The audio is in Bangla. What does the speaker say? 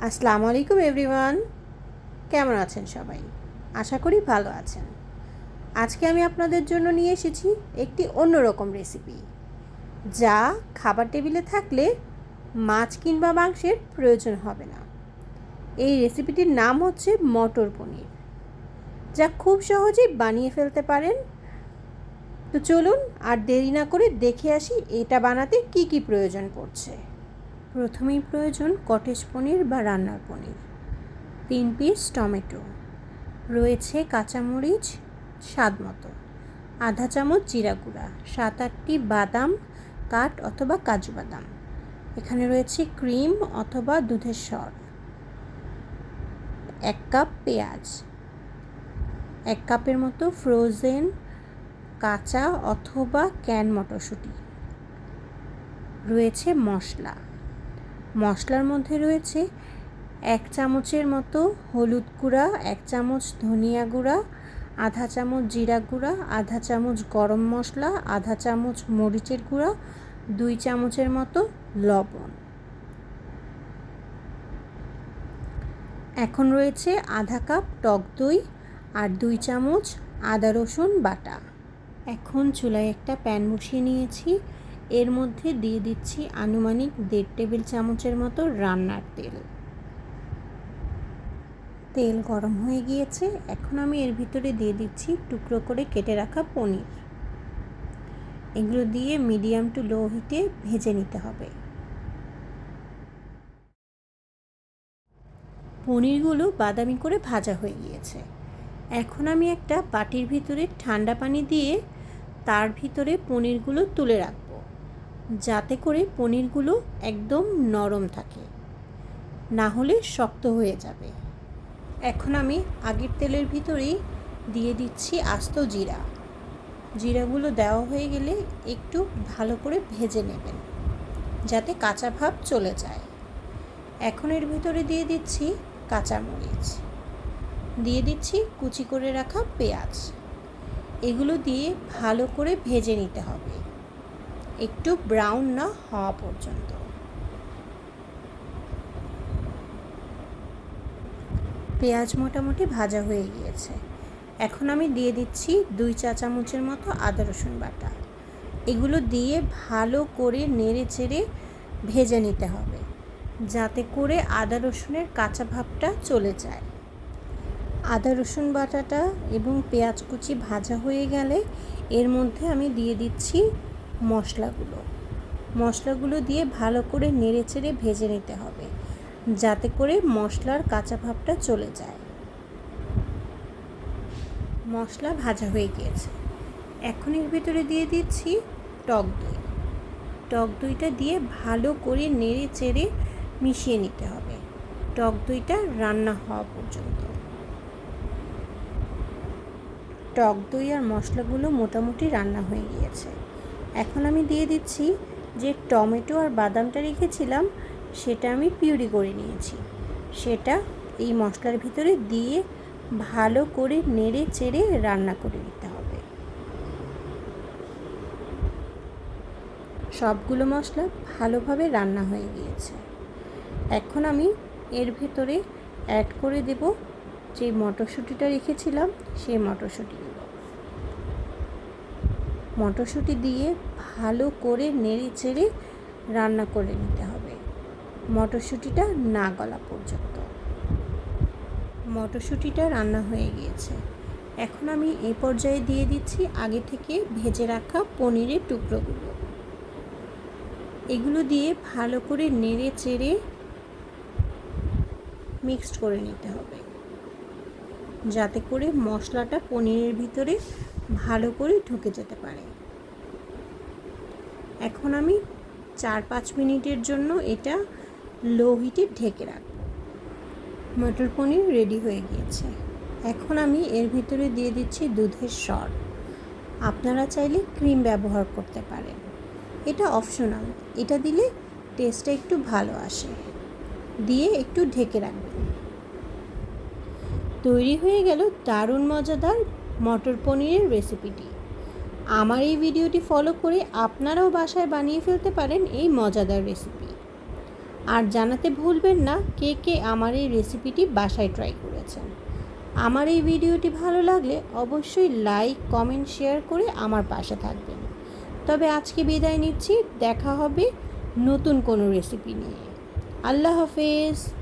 আসসালামু আলাইকুম এভরিওয়ান, কেমন আছেন সবাই? আশা করি ভালো আছেন। আজকে আমি আপনাদের জন্য নিয়ে এসেছি একটি অন্যরকম রেসিপি, যা খাবার টেবিলে থাকলে মাছ কিংবা মাংসের প্রয়োজন হবে না। এই রেসিপিটির নাম হচ্ছে মটর পনির, যা খুব সহজেই বানিয়ে ফেলতে পারেন। তো চলুন আর দেরি না করে দেখে আসি এটা বানাতে কি কি প্রয়োজন পড়ছে। প্রথমেই প্রয়োজন কটেজ পনির বা রান্নার পনির, 3 পিস টমেটো, রয়েছে কাঁচামরিচ স্বাদ মতো, আধা চামচ জিরা গুঁড়া, 7-8টি বাদাম কাঠ অথবা কাজু বাদাম, এখানে রয়েছে ক্রিম অথবা দুধের সর, 1 কাপ পেঁয়াজ, 1 কাপের মতো ফ্রোজেন কাঁচা অথবা ক্যান মটরশুঁটি, রয়েছে মশলার মধ্যে রয়েছে 1 চামচের মতো হলুদ গুঁড়া, 1 চামচ ধনিয়া গুঁড়া, আধা চামচ জিরা গুঁড়া, আধা চামচ গরম মশলা, আধা চামচ মরিচের গুঁড়া, 2 চামচের মতো লবণ। এখন রয়েছে আধা কাপ টক দই আর 2 চামচ আদা রসুন বাটা। এখন চুলায় একটা প্যান বসিয়ে নিয়েছি, এর মধ্যে দিয়ে দিচ্ছি আনুমানিক 1.5 টেবিল চামচের মতো রান্নার তেল গরম হয়ে গিয়েছে। এখন আমি এর ভিতরে দিয়ে দিচ্ছি টুকরো করে কেটে রাখা পনির। এগুলো দিয়ে মিডিয়াম টু লো হিটে ভেজে নিতে হবে। পনিরগুলো বাদামি করে ভাজা হয়ে গিয়েছে। এখন আমি একটা বাটির ভিতরে ঠান্ডা পানি দিয়ে তার ভিতরে পনিরগুলো তুলে রাখব, যাতে করে পনিরগুলো একদম নরম থাকে, না হলে শক্ত হয়ে যাবে। এখন আমি আগের তেলের ভিতরেই দিয়ে দিচ্ছি আস্ত জিরাগুলো দেওয়া হয়ে গেলে একটু ভালো করে ভেজে নেবেন, যাতে কাঁচা ভাব চলে যায়। এখন এর ভিতরে দিয়ে দিচ্ছি কাঁচামরিচ, দিয়ে দিচ্ছি কুচি করে রাখা পেঁয়াজ। এগুলো দিয়ে ভালো করে ভেজে নিতে হবে, একটু ব্রাউন না হওয়া পর্যন্ত। পেঁয়াজ মোটামুটি ভাজা হয়ে গিয়েছে। এখন আমি দিয়ে দিচ্ছি 2 চা চামচের মতো আদা রসুন বাটা। এগুলো দিয়ে ভালো করে নেড়ে চেড়ে ভেজে নিতে হবে, যাতে করে আদা রসুনের কাঁচা ভাবটা চলে যায়। আদা রসুন বাটাটা এবং পেঁয়াজ কুচি ভাজা হয়ে গেলে এর মধ্যে আমি দিয়ে দিচ্ছি মশলাগুলো দিয়ে ভালো করে নেড়ে চেড়ে ভেজে নিতে হবে, যাতে করে মশলার কাঁচা ভাবটা চলে যায়। মশলা ভাজা হয়ে গিয়েছে। এখন এর ভিতরে দিয়ে দিচ্ছি টক দইটা দিয়ে ভালো করে নেড়ে চেড়ে মিশিয়ে নিতে হবে, টক দইটা রান্না হওয়া পর্যন্ত। টক দই আর মশলাগুলো মোটামুটি রান্না হয়ে গিয়েছে। এখন আমি দিয়ে দিচ্ছি যে টমেটো আর বাদামটা রেখেছিলাম, সেটা আমি পিউরি করে নিয়েছি, সেটা এই মশলার ভিতরে দিয়ে ভালো করে নেড়ে চেড়ে রান্না করে নিতে হবে। সবগুলো মশলা ভালোভাবে রান্না হয়ে গিয়েছে। এখন আমি এর ভেতরে অ্যাড করে দেব যে মটরশুঁটিটা রেখেছিলাম, সেই মটরশুঁটি দিয়ে ভালো করে নেড়ে চেড়ে রান্না করে নিতে হবে, মটরশুঁটিটা না গলা পর্যন্ত। মটরশুঁটিটা রান্না হয়ে গিয়েছে। এখন আমি এই পর্যায়ে দিয়ে দিচ্ছি আগে থেকে ভেজে রাখা পনিরের টুকরোগুলো। এগুলো দিয়ে ভালো করে নেড়ে চেড়ে মিক্সড করে নিতে হবে, যাতে করে মশলাটা পনিরের ভিতরে ভালো করে ঢুকে যেতে পারে। এখন আমি 4-5 মিনিটের জন্য এটা লো হিটে ঢেকে রাখব। মটর পনির রেডি হয়ে গিয়েছে। এখন আমি এর ভিতরে দিয়ে দিচ্ছি দুধের সর। আপনারা চাইলে ক্রিম ব্যবহার করতে পারেন, এটা অপশনাল। এটা দিলে টেস্টটা একটু ভালো আসে। দিয়ে একটু ঢেকে রাখবেন। তৈরি হয়ে গেল দারুণ মজাদার মটর পনিরের রেসিপিটি। আমার এই ভিডিওটি ফলো করে আপনারাও বাসায় বানিয়ে ফেলতে পারেন এই মজাদার রেসিপি। আর জানাতে ভুলবেন না কে কে আমার এই রেসিপিটি বাসায় ট্রাই করেছেন। আমার এই ভিডিওটি ভালো লাগলে অবশ্যই লাইক, কমেন্ট, শেয়ার করে আমার পাশে থাকবেন। তবে আজকে বিদায় নিচ্ছি, দেখা হবে নতুন কোনো রেসিপি নিয়ে। আল্লাহ হাফেজ।